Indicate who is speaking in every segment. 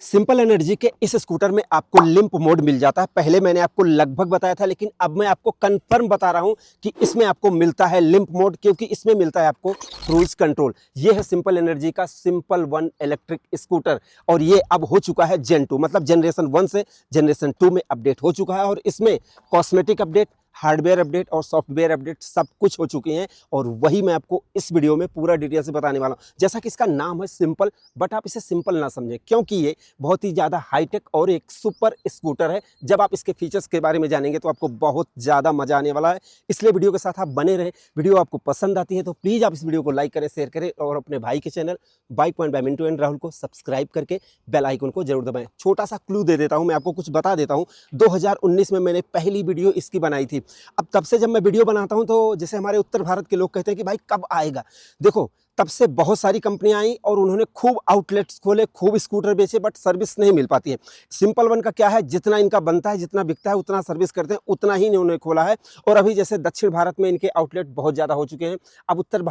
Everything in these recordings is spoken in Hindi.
Speaker 1: सिंपल एनर्जी के इस स्कूटर में आपको लिंप मोड मिल जाता है। पहले मैंने आपको लगभग बताया था, लेकिन अब मैं आपको कंफर्म बता रहा हूं कि इसमें आपको मिलता है लिंप मोड, क्योंकि इसमें मिलता है आपको क्रूज कंट्रोल। ये है सिंपल एनर्जी का सिंपल वन इलेक्ट्रिक स्कूटर, और ये अब हो चुका है जेन 2, मतलब जनरेशन 1 से जनरेशन 2 में अपडेट हो चुका है। और इसमें कॉस्मेटिक अपडेट, हार्डवेयर अपडेट और सॉफ्टवेयर अपडेट सब कुछ हो चुके हैं, और वही मैं आपको इस वीडियो में पूरा डिटेल से बताने वाला हूं। जैसा कि इसका नाम है सिंपल, बट आप इसे सिंपल ना समझें, क्योंकि ये बहुत ही ज़्यादा हाईटेक और एक सुपर स्कूटर है। जब आप इसके फीचर्स के बारे में जानेंगे तो आपको बहुत ज़्यादा मजा आने वाला है, इसलिए वीडियो के साथ आप बने रहें। वीडियो आपको पसंद आती है तो प्लीज़ आप इस वीडियो को लाइक करें, शेयर करें, और अपने भाई के channel bike point by Mintu and Rahul को सब्सक्राइब करके बेल आइकन को जरूर दबाएं। छोटा सा क्लू दे देता हूं, मैं आपको कुछ बता देता हूं। 2019 में मैंने पहली वीडियो इसकी बनाई थी। अब तब से जब मैं वीडियो बनाता हूं तो जैसे हमारे उत्तर भारत के लोग कहते हैं कि भाई कब आएगा, देखो तब से बहुत सारी कंपनियां आई और उन्होंने खूब आउटलेट्स खोले, खूब स्कूटर बेचे, बट सर्विस नहीं मिल पाती है। सिंपल वन का क्या है, जितना इनका बनता है, जितना बिकता है, उतना सर्विस करते हैं, उतना ही इन्होंने खोला है। और अभी जैसे दक्षिण भारत में इनके आउटलेट बहुत ज़्यादा हो चुके हैं। अब उत्तर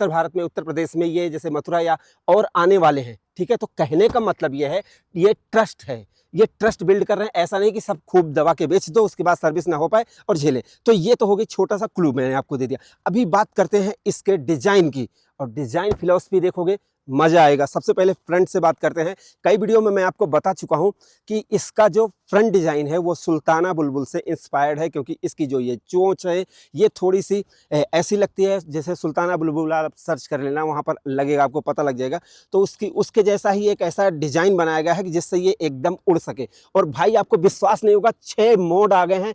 Speaker 1: भारत में, उत्तर प्रदेश में ये जैसे मथुरा या और आने वाले हैं। ठीक है, तो कहने का मतलब ये है, ये ट्रस्ट है, ये ट्रस्ट बिल्ड कर रहे हैं। ऐसा नहीं कि सब खूब दबा के बेच दो, उसके बाद सर्विस ना हो पाए और झेले। तो ये तो हो गई छोटा सा क्लू मैंने आपको दे दिया। अभी बात करते हैं इसके डिजाइन की, और डिजाइन फिलॉसफी देखोगे मजा आएगा। सबसे पहले फ्रंट से बात करते हैं। कई वीडियो में मैं आपको बता चुका हूं कि इसका जो फ्रंट डिजाइन है वो सुल्ताना बुलबुल से इंस्पायर्ड है, क्योंकि इसकी जो ये चोंच है ये थोड़ी सी ऐसी लगती है जैसे सुल्ताना बुलबुल, आप सर्च कर लेना, वहां पर लगेगा, आपको पता लग जाएगा। तो उसके जैसा ही एक ऐसा डिजाइन बनाया गया है कि जिससे ये एकदम उड़ सके। और भाई आपको विश्वास नहीं होगा, 6 मोड आ गए हैं,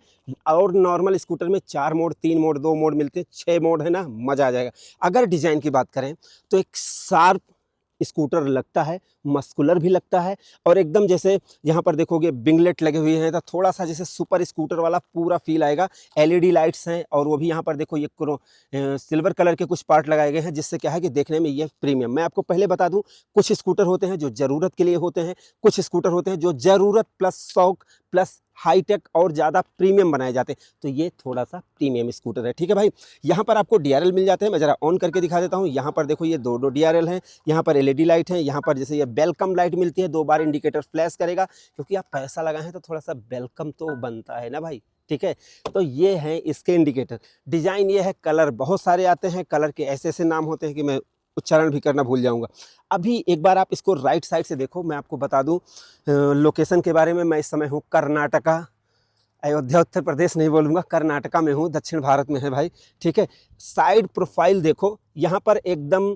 Speaker 1: और नॉर्मल स्कूटर में 4 मोड, 3 मोड, 2 मोड मिलते हैं, 6 मोड है ना, मजा आ जाएगा। अगर डिजाइन की बात करें तो एक शार्प स्कूटर लगता है, मस्कुलर भी लगता है, और एकदम जैसे यहाँ पर देखोगे बिंगलेट लगे हुए हैं तो थोड़ा सा जैसे सुपर स्कूटर वाला पूरा फील आएगा। एलईडी लाइट्स हैं, और वो भी यहाँ पर देखो ये सिल्वर कलर के कुछ पार्ट लगाए गए हैं, जिससे क्या है कि देखने में ये प्रीमियम। मैं आपको पहले बता दूं, कुछ स्कूटर होते हैं जो ज़रूरत के लिए होते हैं, कुछ स्कूटर होते हैं जो ज़रूरत प्लस शौक प्लस हाईटेक और ज़्यादा प्रीमियम बनाए जाते हैं। तो ये थोड़ा सा प्रीमियम स्कूटर है। ठीक है भाई, यहाँ पर आपको डीआरएल मिल जाते हैं। मैं ज़रा ऑन करके दिखा देता हूँ। यहाँ पर देखो ये दो डीआरएल हैं, यहाँ पर एलईडी लाइट है, यहाँ पर जैसे ये वेलकम लाइट मिलती है, 2 बार इंडिकेटर फ्लैश करेगा, क्योंकि आप पैसा लगाए हैं तो थोड़ा सा वेलकम तो बनता है ना भाई। ठीक है, तो ये है इसके इंडिकेटर। डिज़ाइन ये है, कलर बहुत सारे आते हैं, कलर के ऐसे ऐसे नाम होते हैं कि मैं उच्चारण भी करना भूल जाऊंगा। अभी एक बार आप इसको राइट साइड से देखो। मैं आपको बता दूं लोकेशन के बारे में। मैं इस समय हूँ कर्नाटका, अयोध्या उत्तर प्रदेश नहीं बोलूँगा, कर्नाटका में हूँ, दक्षिण भारत में है भाई। ठीक है, साइड प्रोफाइल देखो, यहाँ पर एकदम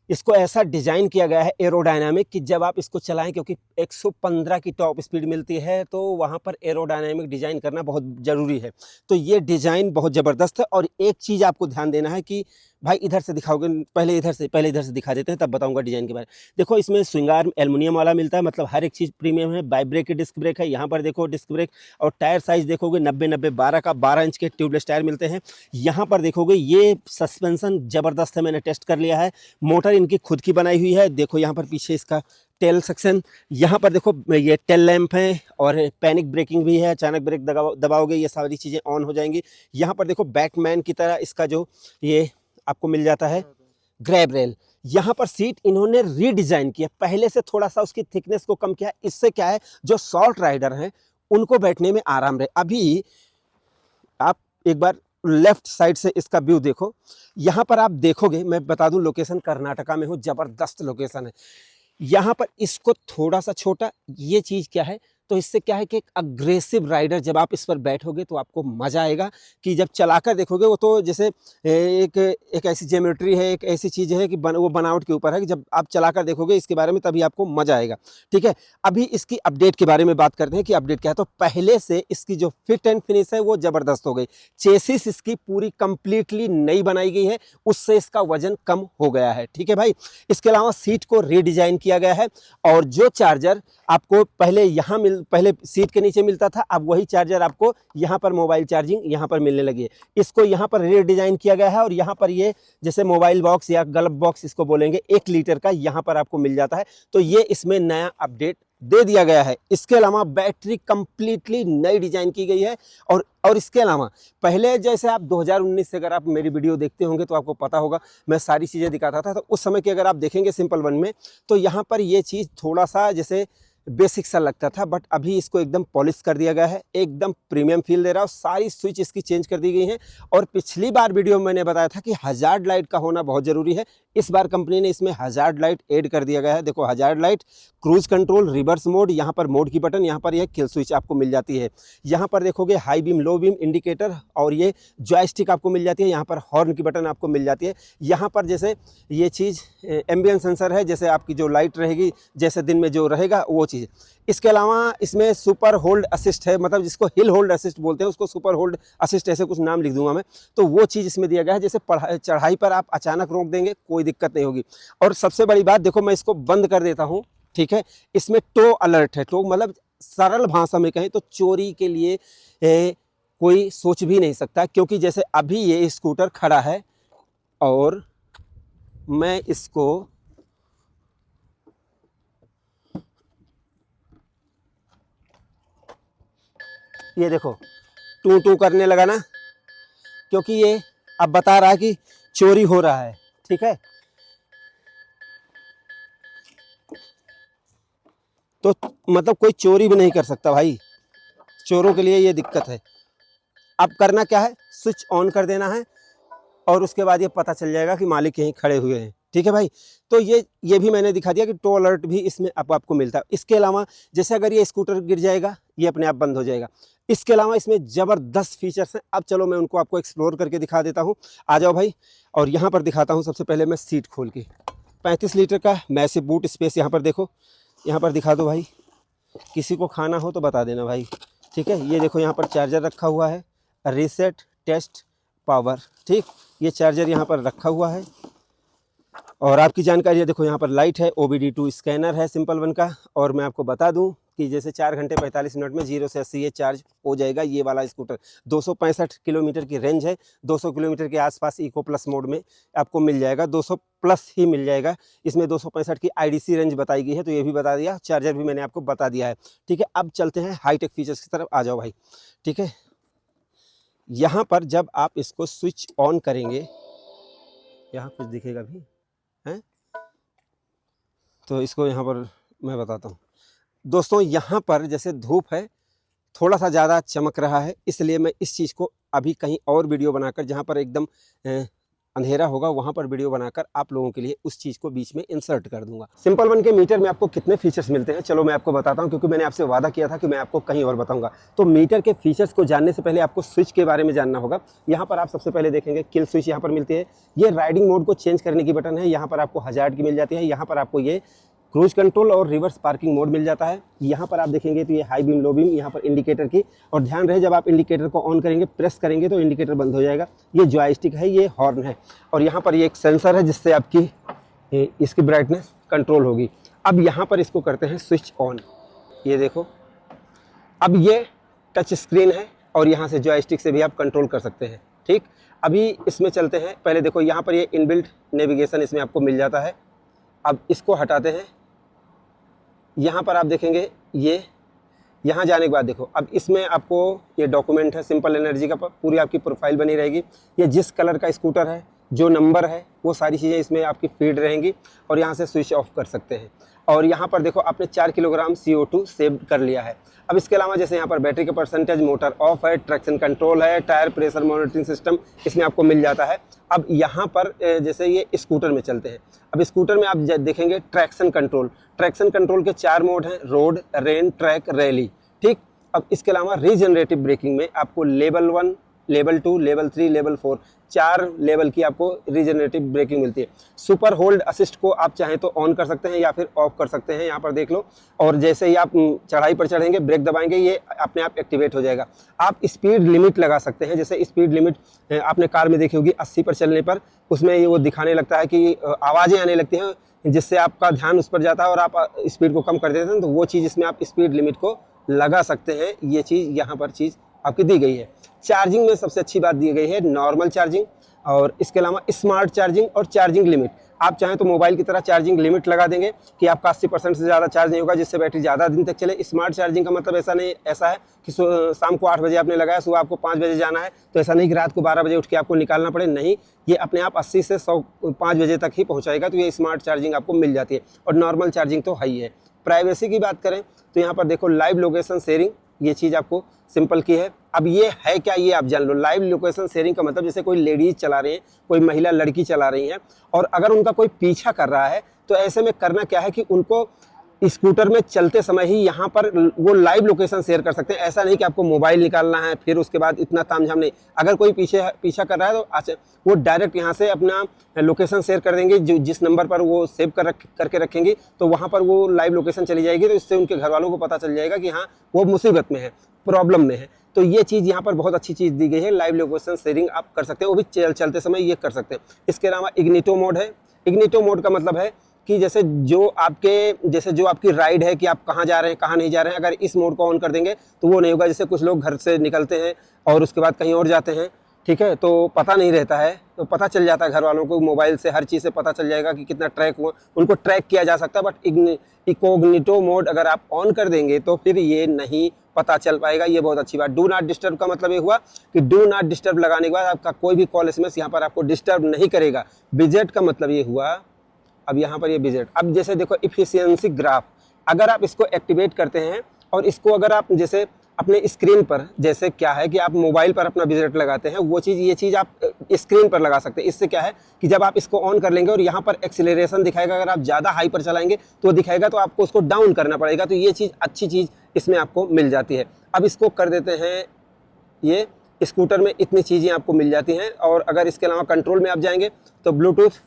Speaker 1: इसको ऐसा डिज़ाइन किया गया है एरोडायनामिक कि जब आप इसको चलाएं, क्योंकि 115 की टॉप स्पीड मिलती है, तो वहाँ पर एरोडायनामिक डिज़ाइन करना बहुत ज़रूरी है। तो ये डिज़ाइन बहुत ज़बरदस्त है। और एक चीज़ आपको ध्यान देना है कि भाई इधर से दिखाओगे, पहले इधर से दिखा देते हैं, तब बताऊंगा डिज़ाइन के बारे में। देखो इसमें स्विंगार एल्युमिनियम वाला मिलता है, मतलब हर एक चीज़ प्रीमियम है। बाई ब्रेक की डिस्क ब्रेक है, यहाँ पर देखो डिस्क ब्रेक। और टायर साइज़ देखोगे 90-90-12 का 12 इंच के ट्यूबलेस टायर मिलते हैं। यहाँ पर देखोगे ये सस्पेंसन ज़बरदस्त है, मैंने टेस्ट कर लिया है। मोटर इनकी खुद की बनाई हुई है। देखो यहाँ पर पीछे इसका टेल सेक्शन, यहाँ पर देखो ये टेल लैंप है, और पैनिक ब्रेकिंग भी है, अचानक ब्रेक दबाओगे ये सारी चीज़ें ऑन हो जाएंगी। यहाँ पर देखो बैटमैन की तरह इसका जो ये आपको मिल जाता है ग्रैब रेल। यहाँ पर सीट इन्होंने रीडिज़ाइन किया, पहले से थोड़ा सा उसकी थिकनेस को कम किया। इससे क्या है, जो शॉर्ट राइडर हैं उनको बैठने में आराम रहे। अभी आप एक बार लेफ्ट साइड से इसका व्यू देखो, यहाँ पर आप देखोगे, मैं बता दूं लोकेशन कर्नाटका में हूँ, ज़बरदस्त लोकेशन है। यहाँ पर इसको थोड़ा सा छोटा, ये चीज़ क्या है, तो इससे क्या है कि एक अग्रेसिव राइडर जब आप इस पर बैठोगे तो आपको मज़ा आएगा। कि जब चलाकर देखोगे वो तो जैसे एक ऐसी ज्योमेट्री है, एक ऐसी चीज़ है कि वो बनावट के ऊपर है, कि जब आप चलाकर देखोगे इसके बारे में तभी आपको मज़ा आएगा। ठीक है, अभी इसकी अपडेट के बारे में बात करते हैं कि अपडेट क्या है। तो पहले से इसकी जो फिट एंड फिनिश है वो ज़बरदस्त हो गई। चेसिस इसकी पूरी कंप्लीटली नई बनाई गई है, उससे इसका वजन कम हो गया है। ठीक है भाई, इसके अलावा सीट को रीडिज़ाइन किया गया है, और जो चार्जर आपको पहले सीट के नीचे मिलता था, अब वही चार्जर आपको यहाँ पर मोबाइल चार्जिंग यहाँ पर मिलने लगी है। इसको यहाँ पर रीडिज़ाइन किया गया है, और यहाँ पर ये जैसे मोबाइल बॉक्स या गल्फ बॉक्स इसको बोलेंगे, 1 लीटर का यहाँ पर आपको मिल जाता है। तो ये इसमें नया अपडेट दे दिया गया है। इसके अलावा बैटरी कंप्लीटली नई डिजाइन की गई है, और इसके अलावा पहले जैसे आप 2019 से अगर आप मेरी वीडियो देखते होंगे तो आपको पता होगा मैं सारी चीज़ें दिखाता था। तो उस समय की अगर आप देखेंगे सिंपल वन में, तो यहाँ पर ये चीज़ थोड़ा सा जैसे बेसिक सा लगता था, बट अभी इसको एकदम पॉलिश कर दिया गया है, एकदम प्रीमियम फील दे रहा है। सारी स्विच इसकी चेंज कर दी गई हैं। और पिछली बार वीडियो में मैंने बताया था कि हजार्ड लाइट का होना बहुत ज़रूरी है। इस बार कंपनी ने इसमें हजार्ड लाइट ऐड कर दिया गया है। देखो hazard light, cruise control, reverse mode, यहाँ पर मोड की बटन, यहाँ पर यह किल स्विच आपको मिल जाती है। यहाँ पर देखोगे high beam, low beam indicator, और ये जॉयस्टिक आपको मिल जाती है। यहाँ पर हॉर्न की बटन आपको मिल जाती है। यहाँ पर जैसे ये चीज़ एम्बियंस सेंसर है, जैसे आपकी जो लाइट रहेगी, जैसे दिन में जो रहेगा वो चीज़। इसके अलावा इसमें सुपर होल्ड असिस्ट है, मतलब जिसको हिल होल्ड असिस्ट बोलते हैं, उसको सुपर होल्ड असिस्ट ऐसे कुछ नाम लिख दूंगा मैं, तो वो चीज़ इसमें दिया गया है। जैसे चढ़ाई पर आप अचानक रोक देंगे, कोई दिक्कत नहीं होगी। और सबसे बड़ी बात देखो, मैं इसको बंद कर देता हूँ, ठीक है। इसमें टो अलर्ट है। टो मतलब सरल भाषा में कहें तो चोरी के लिए कोई सोच भी नहीं सकता, क्योंकि जैसे अभी ये स्कूटर खड़ा है और मैं इसको ये देखो टू टू करने लगा ना, क्योंकि ये अब बता रहा है कि चोरी हो रहा है, ठीक है। तो मतलब कोई चोरी भी नहीं कर सकता भाई, चोरों के लिए ये दिक्कत है। अब करना क्या है, स्विच ऑन कर देना है और उसके बाद ये पता चल जाएगा कि मालिक यहीं खड़े हुए हैं, ठीक है भाई। तो ये भी मैंने दिखा दिया कि टो अलर्ट भी इसमें आपको मिलता है। इसके अलावा जैसे अगर ये स्कूटर गिर जाएगा, ये अपने आप बंद हो जाएगा। इसके अलावा इसमें ज़बरदस्त फीचर्स हैं। अब चलो मैं उनको आपको एक्सप्लोर करके दिखा देता हूँ। आ जाओ भाई, और यहाँ पर दिखाता हूँ। सबसे पहले मैं सीट खोल के 35 लीटर का मैसिव बूट स्पेस यहाँ पर देखो, यहाँ पर दिखा दो भाई। किसी को खाना हो तो बता देना भाई, ठीक है। ये देखो यहाँ पर चार्जर रखा हुआ है, रीसेट, टेस्ट, पावर, ठीक। ये चार्जर यहाँ पर रखा हुआ है। और आपकी जानकारी है, देखो यहाँ पर लाइट है, OBD2 स्कैनर है सिंपल वन का। और मैं आपको बता दूं कि जैसे 4 घंटे 45 मिनट में 0 से 80 ये चार्ज हो जाएगा। ये वाला स्कूटर 265 किलोमीटर की रेंज है। 200 किलोमीटर के आसपास इको प्लस मोड में आपको मिल जाएगा, 200 प्लस ही मिल जाएगा। इसमें 265 की IDC रेंज बताई गई है, तो ये भी बता दिया। चार्जर भी मैंने आपको बता दिया है, ठीक है। अब चलते हैं हाईटेक फीचर्स की तरफ। आ जाओ भाई, ठीक है। यहाँ पर जब आप इसको स्विच ऑन करेंगे, यहाँ कुछ दिखेगा भी हैं, तो इसको यहाँ पर मैं बताता हूँ दोस्तों। यहाँ पर जैसे धूप है, थोड़ा सा ज़्यादा चमक रहा है, इसलिए मैं इस चीज़ को अभी कहीं और वीडियो बनाकर, जहाँ पर एकदम अंधेरा होगा, वहाँ पर वीडियो बनाकर आप लोगों के लिए उस चीज़ को बीच में इंसर्ट कर दूंगा। सिंपल वन के मीटर में आपको कितने फीचर्स मिलते हैं, चलो मैं आपको बताता हूँ, क्योंकि मैंने आपसे वादा किया था कि मैं आपको कहीं और बताऊंगा। तो मीटर के फीचर्स को जानने से पहले आपको स्विच के बारे में जानना होगा। यहाँ पर आप सबसे पहले देखेंगे किल स्विच यहाँ पर मिलती है। ये राइडिंग मोड को चेंज करने की बटन है। यहाँ पर आपको हजार्ड की मिल जाती है। यहाँ पर आपको ये क्रूज कंट्रोल और रिवर्स पार्किंग मोड मिल जाता है। यहाँ पर आप देखेंगे तो ये हाई बीम, लो बीम, यहाँ पर इंडिकेटर की। और ध्यान रहे, जब आप इंडिकेटर को ऑन करेंगे, प्रेस करेंगे तो इंडिकेटर बंद हो जाएगा। ये जॉयस्टिक है, ये हॉर्न है। और यहाँ पर ये एक सेंसर है, जिससे आपकी इसकी ब्राइटनेस कंट्रोल होगी। अब यहाँ पर इसको करते हैं स्विच ऑन। ये देखो, अब ये टच स्क्रीन है और यहाँ से जॉयस्टिक से भी आप कंट्रोल कर सकते हैं, ठीक। अभी इसमें चलते हैं। पहले देखो यहाँ पर ये इनबिल्ट नेविगेशन इसमें आपको मिल जाता है। अब इसको हटाते हैं। यहाँ पर आप देखेंगे, ये यहाँ जाने के बाद देखो, अब इसमें आपको ये डॉक्यूमेंट है सिंपल एनर्जी का, पूरी आपकी प्रोफाइल बनी रहेगी। ये जिस कलर का स्कूटर है, जो नंबर है, वो सारी चीज़ें इसमें आपकी फीड रहेंगी। और यहाँ से स्विच ऑफ कर सकते हैं। और यहाँ पर देखो, आपने 4 किलोग्राम CO2 सेव कर लिया है। अब इसके अलावा जैसे यहाँ पर बैटरी का परसेंटेज, मोटर ऑफ है, ट्रैक्शन कंट्रोल है, टायर प्रेशर मॉनिटरिंग सिस्टम इसमें आपको मिल जाता है। अब यहाँ पर जैसे ये स्कूटर में चलते हैं। अब स्कूटर में आप देखेंगे ट्रैक्शन कंट्रोल। ट्रैक्शन कंट्रोल के 4 मोड हैं, रोड, रेन, ट्रैक, रैली, ठीक। अब इसके अलावा रीजनरेटिव ब्रेकिंग में आपको level 1, level 2, level 3, level 4, 4 level की आपको रीजनरेटिव ब्रेकिंग मिलती है। सुपर होल्ड असिस्ट को आप चाहें तो ऑन कर सकते हैं या फिर ऑफ कर सकते हैं, यहाँ पर देख लो। और जैसे ही आप चढ़ाई पर चढ़ेंगे, ब्रेक दबाएंगे, ये अपने आप एक्टिवेट हो जाएगा। आप स्पीड लिमिट लगा सकते हैं। जैसे स्पीड लिमिट आपने कार में देखी होगी, 80 पर चलने पर उसमें ये वो दिखाने लगता है कि आवाज़ें आने लगती हैं, जिससे आपका ध्यान उस पर जाता है और आप स्पीड को कम कर देते हैं। तो वो चीज़ इसमें आप स्पीड लिमिट को लगा सकते हैं। ये चीज़ यहाँ पर चीज़ आपकी दी गई है। चार्जिंग में सबसे अच्छी बात दी गई है नॉर्मल चार्जिंग, और इसके अलावा स्मार्ट चार्जिंग और चार्जिंग लिमिट। आप चाहें तो मोबाइल की तरह चार्जिंग लिमिट लगा देंगे कि आपका 80% से ज़्यादा चार्ज नहीं होगा, जिससे बैटरी ज़्यादा दिन तक चले। स्मार्ट चार्जिंग का मतलब ऐसा है कि शाम को 8 बजे आपने लगाया, सुबह आपको 5 बजे जाना है, तो ऐसा नहीं कि रात को 12 बजे उठ के आपको निकालना पड़े। नहीं, ये अपने आप 80 से 100 5 बजे तक ही पहुँचाएगा। तो ये स्मार्ट चार्जिंग आपको मिल जाती है। और नॉर्मल चार्जिंग तो है ही है। प्राइवेसी की बात करें तो यहाँ पर देखो लाइव लोकेशन शेयरिंग, ये चीज़ आपको सिंपल की है। अब ये है क्या, ये आप जान लो। लाइव लोकेशन शेयरिंग का मतलब जैसे कोई लेडीज चला रही है, कोई महिला लड़की चला रही है, और अगर उनका कोई पीछा कर रहा है तो ऐसे में करना क्या है कि उनको स्कूटर में चलते समय ही यहाँ पर वो लाइव लोकेशन शेयर कर सकते हैं। ऐसा नहीं कि आपको मोबाइल निकालना है फिर उसके बाद इतना तामझाम नहीं। अगर कोई पीछा कर रहा है तो वो डायरेक्ट यहाँ से अपना लोकेशन शेयर कर देंगे, जो जिस नंबर पर वो सेव करके रखेंगे तो वहाँ पर वो लाइव लोकेशन चली जाएगी। तो इससे उनके घर वालों को पता चल जाएगा कि हाँ वो मुसीबत में है, प्रॉब्लम में है। तो ये चीज़ यहाँ पर बहुत अच्छी चीज़ दी गई है। लाइव लोकेशन शेयरिंग आप कर सकते हैं, वो भी चलते समय ये कर सकते हैं। इसके अलावा इग्निटो मोड है। इग्निटो मोड का मतलब है कि जैसे जो आपकी राइड है कि आप कहाँ जा रहे हैं कहाँ नहीं जा रहे हैं, अगर इस मोड को ऑन कर देंगे तो वो नहीं होगा। जैसे कुछ लोग घर से निकलते हैं और उसके बाद कहीं और जाते हैं, ठीक है, तो पता नहीं रहता है, तो पता चल जाता है घर वालों को, मोबाइल से हर चीज़ से पता चल जाएगा कि कितना ट्रैक हुआ, उनको ट्रैक किया जा सकता है। बट इकोग्निटो मोड अगर आप ऑन कर देंगे तो फिर ये नहीं पता चल पाएगा। ये बहुत अच्छी बात। डू नॉट डिस्टर्ब का मतलब ये हुआ कि डू नॉट डिस्टर्ब लगाने के बाद आपका कोई भी कॉल एसएमएस यहाँ पर आपको डिस्टर्ब नहीं करेगा। विजेट का मतलब ये हुआ, अब यहाँ पर ये विजेट, अब जैसे देखो इफिशियंसी ग्राफ, अगर आप इसको एक्टिवेट करते हैं और इसको अगर आप जैसे अपने स्क्रीन पर, जैसे क्या है कि आप मोबाइल पर अपना विजेट लगाते हैं, वो चीज़ ये चीज़ आप स्क्रीन पर लगा सकते हैं। इससे क्या है कि जब आप इसको ऑन कर लेंगे और यहाँ पर एक्सीलरेशन दिखाएगा, अगर आप ज़्यादा हाई पर चलाएंगे तो दिखाएगा, तो आपको उसको डाउन करना पड़ेगा। तो ये चीज़ अच्छी चीज़ इसमें आपको मिल जाती है। अब इसको कर देते हैं, ये स्कूटर में इतनी चीज़ें आपको मिल जाती हैं। और अगर इसके अलावा कंट्रोल में आप जाएंगे तो ब्लूटूथ,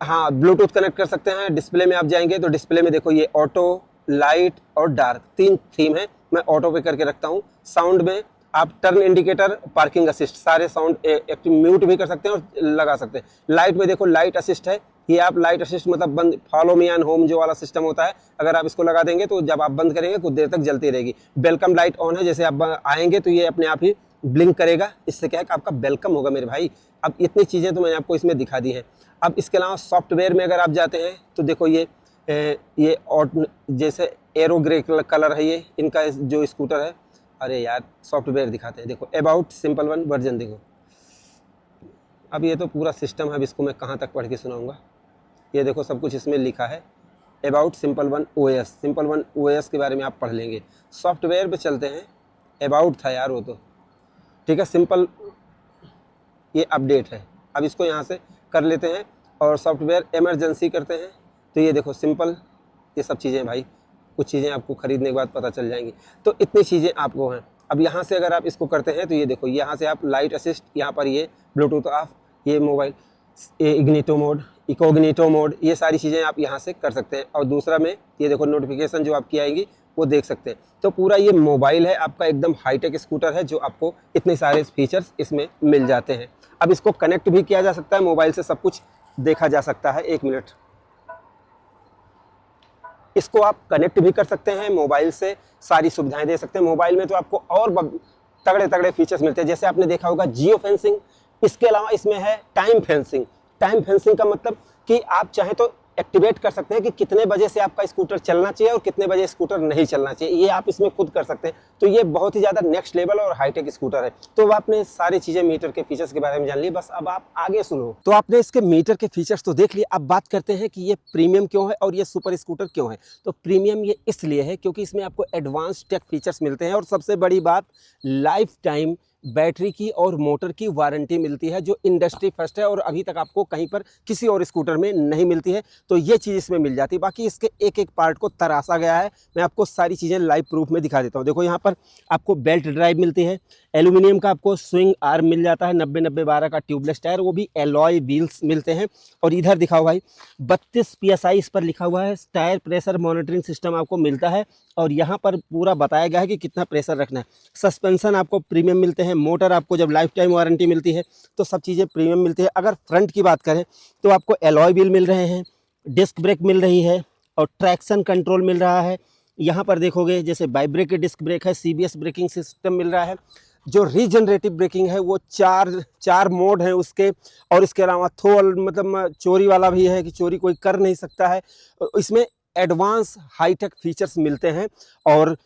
Speaker 1: हाँ ब्लूटूथ कनेक्ट कर सकते हैं। डिस्प्ले में आप जाएंगे तो डिस्प्ले में देखो ये ऑटो, लाइट और डार्क 3 थीम है। मैं ऑटो पे करके रखता हूँ। साउंड में आप टर्न इंडिकेटर, पार्किंग असिस्ट, सारे साउंड एक्टिव म्यूट भी कर सकते हैं और लगा सकते हैं। लाइट में देखो लाइट असिस्ट है, ये आप लाइट असिस्ट मतलब बंद, फॉलो मी एंड होम जो वाला सिस्टम होता है, अगर आप इसको लगा देंगे तो जब आप बंद करेंगे कुछ देर तक जलती रहेगी। वेलकम लाइट ऑन है, जैसे आप आएंगे तो ये अपने आप ही ब्लिंक करेगा। इससे क्या है कि आपका वेलकम होगा मेरे भाई। अब इतनी चीज़ें तो मैंने आपको इसमें दिखा दी हैं। अब इसके अलावा सॉफ्टवेयर में अगर आप जाते हैं तो देखो ये और जैसे एरो ग्रे कलर है ये इनका जो स्कूटर है। अरे यार सॉफ्टवेयर दिखाते हैं, देखो अबाउट सिंपल वन वर्जन देखो। अब ये तो पूरा सिस्टम है, अब इसको मैं कहाँ तक पढ़ के सुनाऊंगा। ये देखो सब कुछ इसमें लिखा है। About simple one OS, simple one OS के बारे में आप पढ़ लेंगे। सॉफ्टवेयर पे चलते हैं, अबाउट था यार वो तो, ठीक है। सिंपल ये अपडेट है, अब इसको यहाँ से कर लेते हैं और सॉफ्टवेयर इमरजेंसी करते हैं तो ये देखो सिंपल, ये सब चीज़ें भाई, कुछ चीज़ें आपको ख़रीदने के बाद पता चल जाएंगी। तो इतनी चीज़ें आपको हैं। अब यहाँ से अगर आप इसको करते हैं तो ये देखो यहाँ से आप लाइट असिस्ट, यहाँ पर ये ब्लूटूथ ऑफ, ये मोबाइल, ये इग्निटो मोड, इकोग्निटो मोड, ये सारी चीज़ें आप यहाँ से कर सकते हैं। और दूसरा में ये देखो नोटिफिकेशन जो आपकी आएंगी वो देख सकते हैं। तो पूरा ये मोबाइल है आपका, एकदम हाईटेक स्कूटर है जो आपको इतने सारे फीचर्स इसमें मिल जाते हैं। अब इसको कनेक्ट भी किया जा सकता है मोबाइल से, सब कुछ देखा जा सकता है। 1 मिनट, इसको आप कनेक्ट भी कर सकते हैं मोबाइल से, सारी सुविधाएं दे सकते हैं। मोबाइल में तो आपको और तगड़े तगड़े फीचर्स मिलते हैं, जैसे आपने देखा होगा जियो फेंसिंग। इसके अलावा इसमें है टाइम फेंसिंग। टाइम फेंसिंग का मतलब कि आप चाहें तो एक्टिवेट कर सकते हैं कि कितने बजे से आपका स्कूटर चलना चाहिए और कितने बजे स्कूटर नहीं चलना चाहिए, ये आप इसमें खुद कर सकते हैं। तो ये बहुत ही ज़्यादा नेक्स्ट लेवल और हाईटेक स्कूटर है। तो आपने सारी चीज़ें मीटर के फीचर्स के बारे में जान ली, बस अब आप आगे सुनो। तो आपने इसके मीटर के फीचर्स तो देख लिए, अब बात करते हैं कि ये प्रीमियम क्यों है और ये सुपर स्कूटर क्यों है। तो प्रीमियम ये इसलिए है क्योंकि इसमें आपको एडवांस टेक फीचर्स मिलते हैं और सबसे बड़ी बात, लाइफ टाइम बैटरी की और मोटर की वारंटी मिलती है जो इंडस्ट्री फर्स्ट है और अभी तक आपको कहीं पर किसी और स्कूटर में नहीं मिलती है। तो ये चीज़ इसमें मिल जाती है। बाकी इसके एक एक पार्ट को तराशा गया है, मैं आपको सारी चीज़ें लाइव प्रूफ में दिखा देता हूँ। देखो यहाँ पर आपको बेल्ट ड्राइव मिलती है, एल्यूमिनियम का आपको स्विंग आर्म मिल जाता है, 90-90-12 का ट्यूबलेस टायर, वो भी एलॉय व्हील्स मिलते हैं। और इधर दिखा हुआ है 32 PSI इस पर लिखा हुआ है। टायर प्रेशर मॉनिटरिंग सिस्टम आपको मिलता है और यहाँ पर पूरा बताया गया है कि कितना प्रेशर रखना है। सस्पेंशन आपको प्रीमियम मिलते हैं, मोटर आपको जब लाइफ टाइम वारंटी मिलती है तो सब चीज़ें प्रीमियम मिलती है। अगर फ्रंट की बात करें तो आपको एलॉय व्हील मिल रहे हैं, डिस्क ब्रेक मिल रही है और ट्रैक्शन कंट्रोल मिल रहा है। यहाँ पर देखोगे जैसे बाइब्रेक डिस्क ब्रेक है, CBS ब्रेकिंग सिस्टम मिल रहा है। जो रीजनरेटिव ब्रेकिंग है वो चार मोड है उसके, और इसके अलावा मतलब चोरी वाला भी है कि चोरी कोई कर नहीं सकता है। इसमें एडवांस हाईटेक फीचर्स मिलते हैं और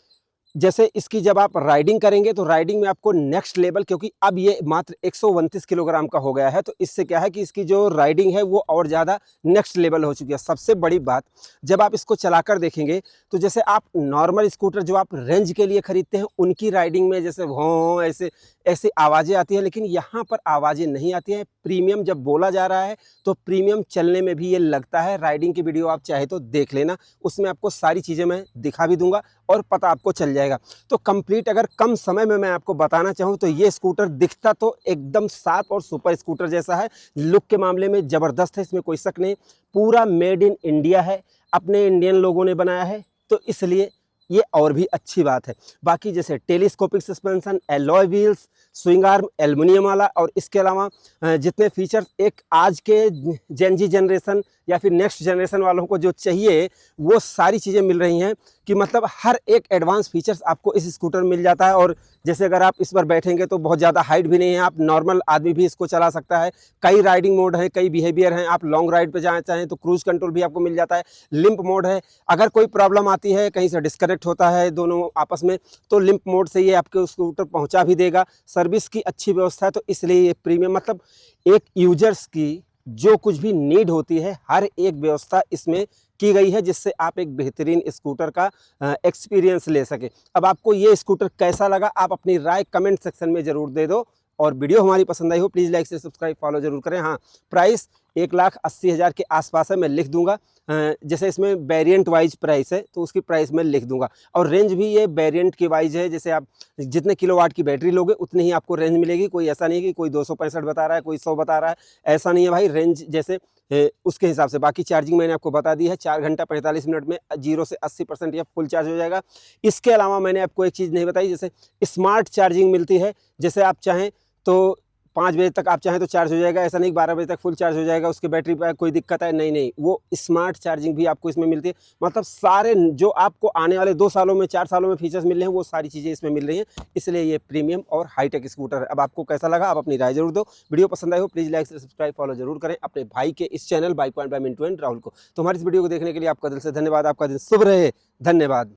Speaker 1: जैसे इसकी जब आप राइडिंग करेंगे तो राइडिंग में आपको नेक्स्ट लेवल, क्योंकि अब ये मात्र 129 किलोग्राम का हो गया है, तो इससे क्या है कि इसकी जो राइडिंग है वो और ज़्यादा नेक्स्ट लेवल हो चुकी है। सबसे बड़ी बात, जब आप इसको चलाकर देखेंगे तो जैसे आप नॉर्मल स्कूटर जो आप रेंज के लिए खरीदते हैं उनकी राइडिंग में जैसे हों ऐसे ऐसे आवाज़ें आती हैं, लेकिन यहाँ पर आवाज़ें नहीं आती हैं। प्रीमियम जब बोला जा रहा है तो प्रीमियम चलने में भी ये लगता है। राइडिंग की वीडियो आप चाहे तो देख लेना, उसमें आपको सारी चीज़ें मैं दिखा भी दूंगा और पता आपको चल जाएगा। तो कंप्लीट अगर कम समय में मैं आपको बताना चाहूँ तो ये स्कूटर दिखता तो एकदम साफ और सुपर स्कूटर जैसा है। लुक के मामले में ज़बरदस्त है, इसमें कोई शक नहीं। पूरा मेड इन इंडिया है, अपने इंडियन लोगों ने बनाया है, तो इसलिए ये और भी अच्छी बात है। बाकी जैसे telescopic suspension, alloy wheels, swing arm aluminium वाला, और इसके अलावा जितने फीचर्स एक आज के जेन जी जनरेशन या फिर नेक्स्ट जनरेशन वालों को जो चाहिए वो सारी चीज़ें मिल रही हैं, कि मतलब हर एक एडवांस फीचर्स आपको इस स्कूटर में मिल जाता है। और जैसे अगर आप इस पर बैठेंगे तो बहुत ज़्यादा हाइट भी नहीं है, आप नॉर्मल आदमी भी इसको चला सकता है। कई राइडिंग मोड हैं, कई बिहेवियर हैं, आप लॉन्ग राइड पे जाना चाहें तो क्रूज कंट्रोल भी आपको मिल जाता है। लिम्प मोड है, अगर कोई प्रॉब्लम आती है, कहीं से डिस्कनेक्ट होता है दोनों आपस में, तो लिम्प मोड से ये आपके स्कूटर पहुंचा भी देगा। सर्विस की अच्छी व्यवस्था है, तो इसलिए ये प्रीमियम, मतलब एक यूजर्स की जो कुछ भी नीड होती है हर एक व्यवस्था इसमें की गई है, जिससे आप एक बेहतरीन स्कूटर का एक्सपीरियंस ले सके। अब आपको ये स्कूटर कैसा लगा, आप अपनी राय कमेंट सेक्शन में ज़रूर दे दो, और वीडियो हमारी पसंद आई हो प्लीज़ लाइक से सब्सक्राइब फॉलो जरूर करें। हाँ, प्राइस 1,80,000 के आसपास है, मैं लिख दूंगा। जैसे इसमें वेरिएंट वाइज प्राइस है तो उसकी प्राइस मैं लिख दूंगा, और रेंज भी ये वेरिएंट की वाइज है। जैसे आप जितने किलोवाट की बैटरी लोगे उतनी ही आपको रेंज मिलेगी। कोई ऐसा नहीं कि कोई 265 बता रहा है, कोई 100 बता रहा है, ऐसा नहीं है भाई। रेंज जैसे उसके हिसाब से। बाकी चार्जिंग मैंने आपको बता दी है, 4 घंटा 45 मिनट में 0 से 80% या फुल चार्ज हो जाएगा। इसके अलावा मैंने आपको एक चीज़ नहीं बताई, जैसे स्मार्ट चार्जिंग मिलती है। जैसे आप चाहें तो 5 बजे तक आप चाहें तो चार्ज हो जाएगा, ऐसा नहीं 12 बजे तक फुल चार्ज हो जाएगा, उसके बैटरी पर कोई दिक्कत है, नहीं नहीं, वो स्मार्ट चार्जिंग भी आपको इसमें मिलती है। मतलब सारे जो आपको आने वाले 2 सालों में 4 सालों में फीचर्स मिल रहे हैं वो सारी चीज़ें इसमें मिल रही हैं, इसलिए ये प्रीमियम और हाईटेक स्कूटर है। अब आपको कैसा लगा आप अपनी राय जरूर दो। वीडियो पसंद आई हो प्लीज़ लाइक सब्सक्राइब फॉलो जरूर करें अपने भाई के इस channel bike point by Mintu and Rahul को। तो हमारी इस वीडियो को देखने के लिए आपका दिल से धन्यवाद। आपका दिन शुभ रहे, धन्यवाद।